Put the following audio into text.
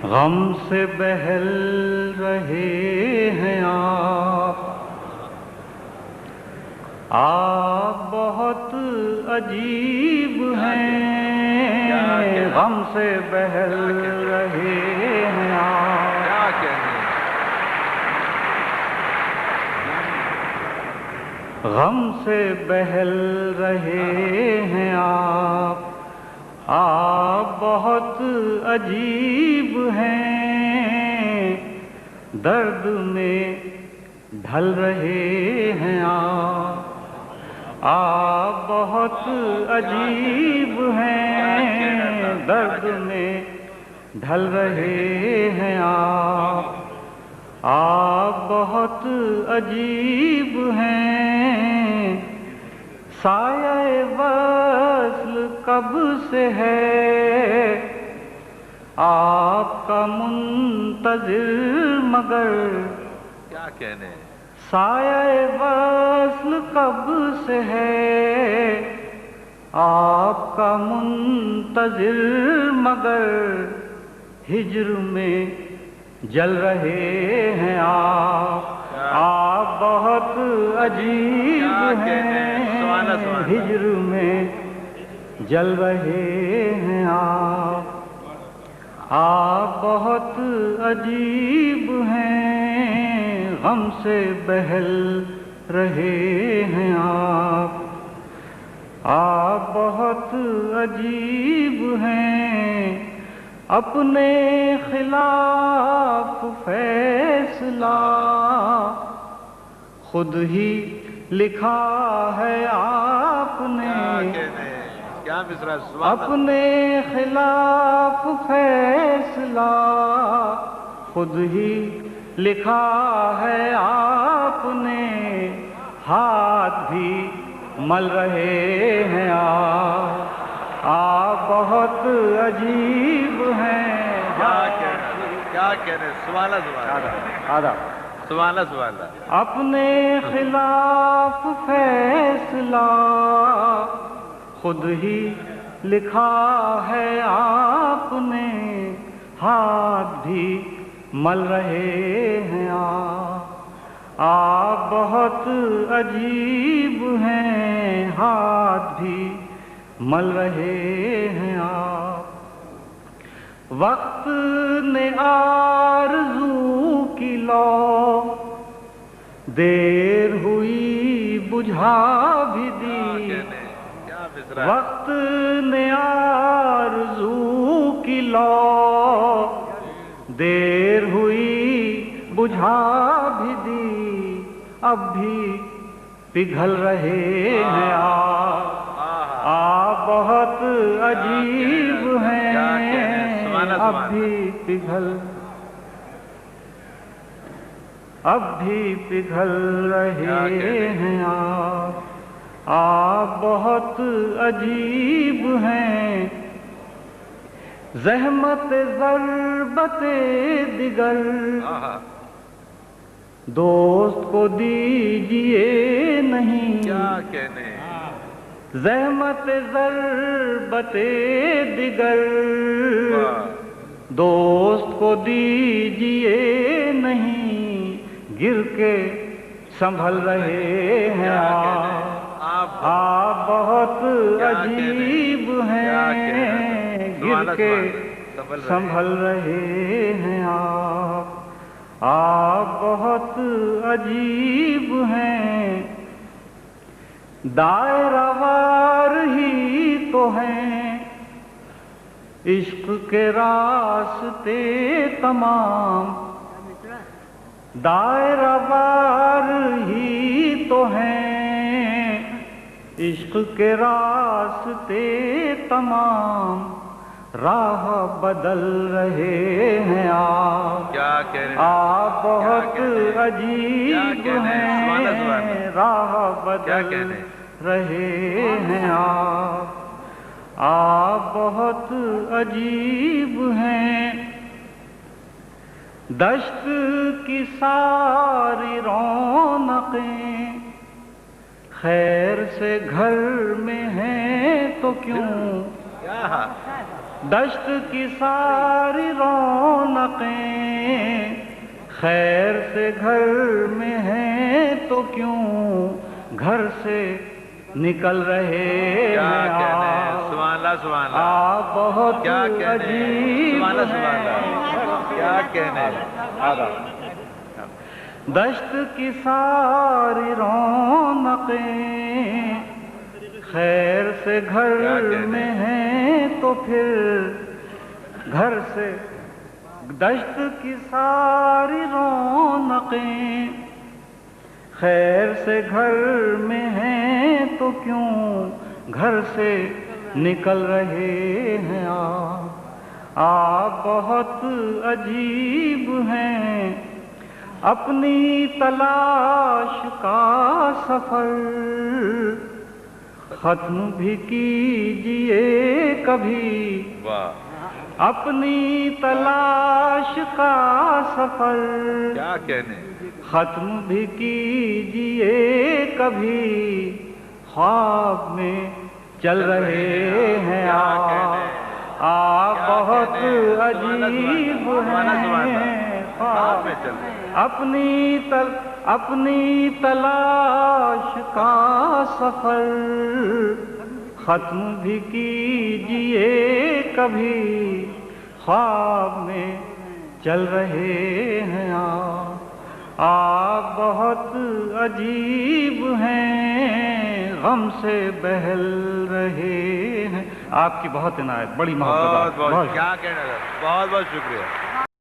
غم سے بہل رہے ہیں آپ بہت عجیب ہیں، غم سے بہل رہے ہیں آپ، غم سے بہل رہے ہیں آپ بہت عجیب ہیں، درد میں ڈھل رہے ہیں آپ بہت عجیب ہیں، درد میں ڈھل رہے ہیں آپ بہت عجیب ہیں، سایہ وصل کب سے ہے آپ کا منتظر، مگر کیا کہنے، سایہ وصل کب سے ہے آپ کا منتظر، مگر ہجر میں جل رہے ہیں آپ بہت عجیب ہیں، ہجر میں جل رہے ہیں آپ بہت عجیب ہیں، غم سے بہل رہے ہیں آپ بہت عجیب ہیں، اپنے خلاف فیصلہ خود ہی لکھا ہے آپ نے، اپنے خلاف فیصلہ خود ہی لکھا ہے آپ نے، ہاتھ بھی مل رہے ہیں آپ بہت عجیب ہیں، کیا کہنے، سبحان اللہ، سبحان اللہ، اپنے خلاف فیصلہ خود ہی لکھا ہے آپ نے، ہاتھ بھی مل رہے ہیں آپ بہت عجیب ہیں، ہاتھ بھی مل رہے ہیں آپ، وقت نے آرزو کی لو دیر ہوئی بجھا بھی دی، وقت نے آرزو کی لو دیر ہوئی بجھا بھی دی، اب بھی پگھل رہے ہیں آپ بہت عجیب ہیں، اب بھی پگھل رہے ہیں آپ بہت عجیب ہیں، زحمت ضربت دیگر دوست کو دیجیے نہیں، زحمت ضربت دیگر دوست کو دیجیے نہیں، گر کے سنبھل رہے ہیں آپ بہت عجیب ہیں، گر کے سنبھل رہے ہیں آپ بہت عجیب ہیں، دائرہ وار ہی تو ہیں عشق کے راستے تمام، دائرہ وار ہی تو ہیں عشق کے راستے تمام، راہ بدل رہے ہیں آپ بہت عجیب ہیں، راہ بدل رہے ہیں آپ بہت عجیب ہیں، دشت کی ساری رونقیں خیر سے گھر میں ہیں تو کیوں دشت کی ساری رونقیں خیر سے گھر میں ہیں تو کیوں گھر سے نکل رہے ہیں کیا کہنے ہیں، آپ سبحان اللہ سبحان اللہ، آپ بہت کیا کہنے ہیں، عجیب سبحان اللہ سبحان ہیں اللہ، کیا کہنے ہیں، دشت کی ساری رونقیں خیر سے گھر میں ہیں تو پھر گھر سے دشت کی ساری رونقیں خیر سے گھر میں ہیں تو کیوں گھر سے نکل رہے ہیں آپ بہت عجیب ہیں اپنی تلاش کا سفر ختم بھی کیجئے کبھی واہ، اپنی تلاش کا سفر کیا کہنے، ختم بھی کیجئے کبھی خواب میں چل رہے ہیں آپ بہت عجیب ہیں خواب میں چل رہے ہیں، اپنی تلاش کا سفر ختم بھی کیجئے کبھی خواب میں چل رہے ہیں آپ بہت عجیب ہیں غم سے بہل رہے ہیں آپ کی بہت عنایت بڑی محبت بہت بہت کیا کہنا، بہت بہت شکریہ۔